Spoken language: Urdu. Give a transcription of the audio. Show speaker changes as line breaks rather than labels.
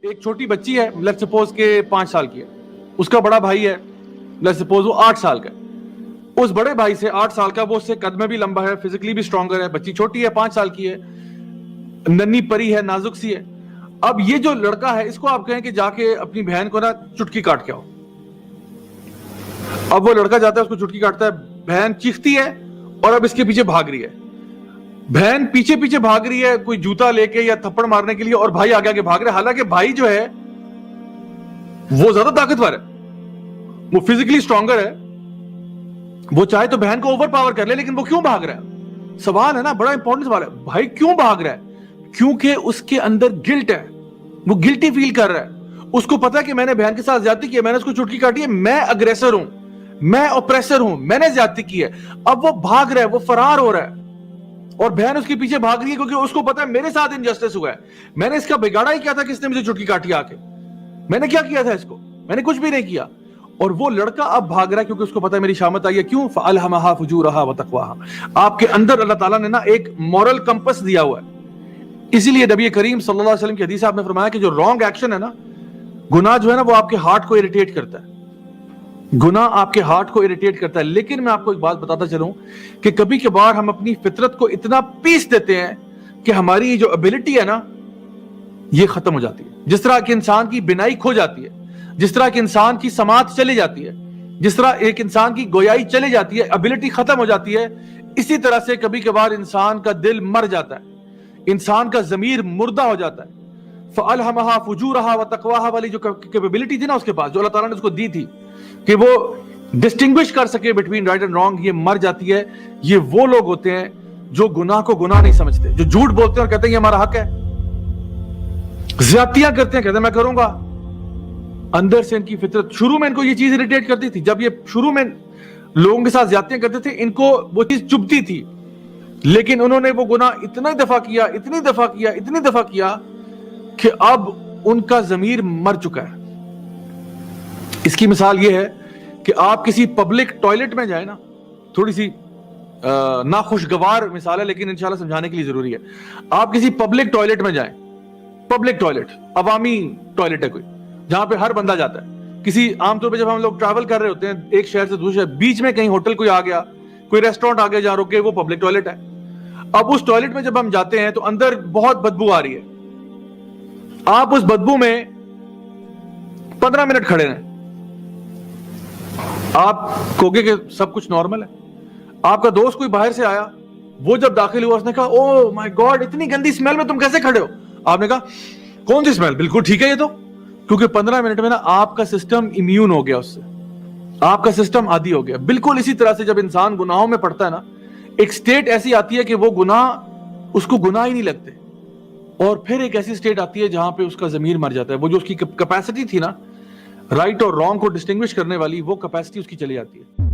ایک چھوٹی بچی ہے لیٹس سپوز کہ 5 سال کی ہے, اس کا بڑا بھائی ہے لیٹس سپوز وہ 8 سال کا ہے. اس بڑے بھائی سے 8 سال کا, وہ اس سے قد میں بھی لمبا ہے, فزیکلی بھی سٹرونگر ہے, بچی چھوٹی ہے 5 سال کی ہے, ننی پری ہے, نازک سی ہے. اب یہ جو لڑکا ہے اس کو آپ کہیں کہ جا کے اپنی بہن کو نا چٹکی کاٹ کے آؤ. اب وہ لڑکا جاتا ہے, اس کو چٹکی کاٹتا ہے, بہن چیختی ہے اور اب اس کے پیچھے بھاگ رہی ہے. بہن پیچھے پیچھے بھاگ رہی ہے کوئی جوتا لے کے یا تھپڑ مارنے کے لیے, اور بھائی آگے آگے بھاگ رہا ہے. حالانکہ بھائی جو ہے وہ زیادہ طاقتور ہے, وہ فزیکلی سٹرونگر ہے, وہ چاہے تو بہن کو اوور پاور کر لے, لیکن وہ کیوں بھاگ رہا ہے؟ سوال ہے نا, بڑا امپورٹنٹ سوال ہے. بھائی کیوں بھاگ رہا ہے؟ کیونکہ اس کے اندر گلٹ ہے, وہ گلٹی فیل کر رہا ہے. اس کو پتا ہے کہ میں نے بہن کے ساتھ زیادتی کی ہے, میں نے اس کو چٹکی کاٹی ہے, میں اگریسر ہوں, میں اوپریسر ہوں, میں نے زیادتی کی ہے. اب وہ بھاگ رہا ہے, وہ فرار ہو رہا ہے, اور بہن اس کے پیچھے بھاگ رہی ہے کیونکہ اس کو پتا ہے میرے ساتھ انجسٹس ہوا ہے. میں نے اس کا بگاڑا ہی کیا تھا کہ اس نے مجھے چٹکی کاٹی آ کے. میں نے کیا کیا تھا اس کو؟ میں نے کچھ بھی نہیں کیا. اور وہ لڑکا اب بھاگ رہا ہے کیونکہ اس کو پتا ہے میری شامت آئی ہے. کیوں؟ فَأَلْهَمَهَا فُجُورَهَا وَتَقْوَاهَا. آپ کے اندر اللہ تعالیٰ نے نا ایک مورل کمپس دیا ہوا ہے. اسی لیے نبی کریم صلی اللہ علیہ وسلم کی حدیث آپ نے فرمایا کہ جو رانگ ایکشن ہے نا, گناہ جو ہے نا, وہ آپ کے ہارٹ کو اریٹیٹ کرتا ہے. گناہ آپ کے ہارٹ کو اریٹیٹ کرتا ہے. لیکن میں آپ کو ایک بات بتاتا چلوں کہ کبھی کبھار ہم اپنی فطرت کو اتنا پیس دیتے ہیں کہ ہماری جو ابیلٹی ہے نا یہ ختم ہو جاتی ہے. جس طرح کہ انسان کی بینائی کھو جاتی ہے, جس طرح کہ انسان کی سماعت چلی جاتی ہے, جس طرح ایک انسان کی گویائی چلی جاتی ہے, ابیلٹی ختم ہو جاتی ہے, اسی طرح سے کبھی کبھار انسان کا دل مر جاتا ہے, انسان کا ضمیر مردہ ہو جاتا ہے. فَأَلْهَمَهَا فُجُورَهَا وَتَقْوَاهَا والی جو کیپیبلٹی تھی نا اس کے پاس, جو اللہ تعالیٰ نے اس کو دی تھی کہ وہ ڈسٹنگوش کر سکے بٹوین رائٹ اینڈ رانگ, یہ مر جاتی ہے. یہ وہ لوگ ہوتے ہیں جو گناہ کو گناہ نہیں سمجھتے, جو جھوٹ بولتے ہیں اور کہتے ہیں یہ ہمارا حق ہے, زیادتیاں کرتے ہیں, کہتے ہیں میں کروں گا. اندر سے ان کی فطرت, شروع میں ان کو یہ چیز اریٹیٹ کرتی تھی. جب یہ شروع میں لوگوں کے ساتھ زیادتیاں کرتے تھے, ان کو وہ چیز چبھتی تھی, لیکن انہوں نے وہ گناہ اتنا دفعہ کیا, اتنی دفعہ کیا, اتنی دفعہ کیا کہ اب ان کا ضمیر مر چکا ہے. اس کی مثال یہ ہے کہ آپ کسی پبلک ٹوائلٹ میں جائیں نا, تھوڑی سی ناخوشگوار مثال ہے لیکن انشاءاللہ سمجھانے کے لیے ضروری ہے. آپ کسی پبلک ٹوائلٹ میں جائیں, پبلک ٹوائلٹ عوامی ٹوائلٹ ہے کوئی جہاں پہ ہر بندہ جاتا ہے. کسی عام طور پہ جب ہم لوگ ٹریول کر رہے ہوتے ہیں ایک شہر سے دوسرے شہر, بیچ میں کہیں ہوٹل کوئی آ گیا, کوئی ریسٹورینٹ آ گیا جہاں رکے, وہ پبلک ٹوائلٹ ہے. اب اس ٹوائلٹ میں جب ہم جاتے ہیں تو اندر بہت بدبو آ رہی ہے. آپ اس بدبو میں 15 منٹ کھڑے رہیں, آپ کہوگے کہ سب کچھ نارمل ہے. آپ کا دوست کوئی باہر سے آیا, وہ جب داخل ہوا اس نے کہا او مائی گاڈ اتنی گندی اسمیل میں تم کیسے کھڑے ہو؟ آپ نے کہا کون سی اسمیل؟ بالکل ٹھیک ہے یہ تو. کیونکہ 15 منٹ میں نا آپ کا سسٹم امیون ہو گیا, اس سے آپ کا سسٹم عادی ہو گیا. بالکل اسی طرح سے جب انسان گناہوں میں پڑتا ہے نا, ایک سٹیٹ ایسی آتی ہے کہ وہ گناہ اس کو گناہ ہی نہیں لگتے, اور پھر ایک ایسی سٹیٹ آتی ہے جہاں پہ اس کا ضمیر مر جاتا ہے. وہ جو اس کی کیپیسٹی تھی نا رائٹ اور رانگ کو ڈسٹنگوش کرنے والی, وہ کیپیسٹی اس کی چلی جاتی ہے.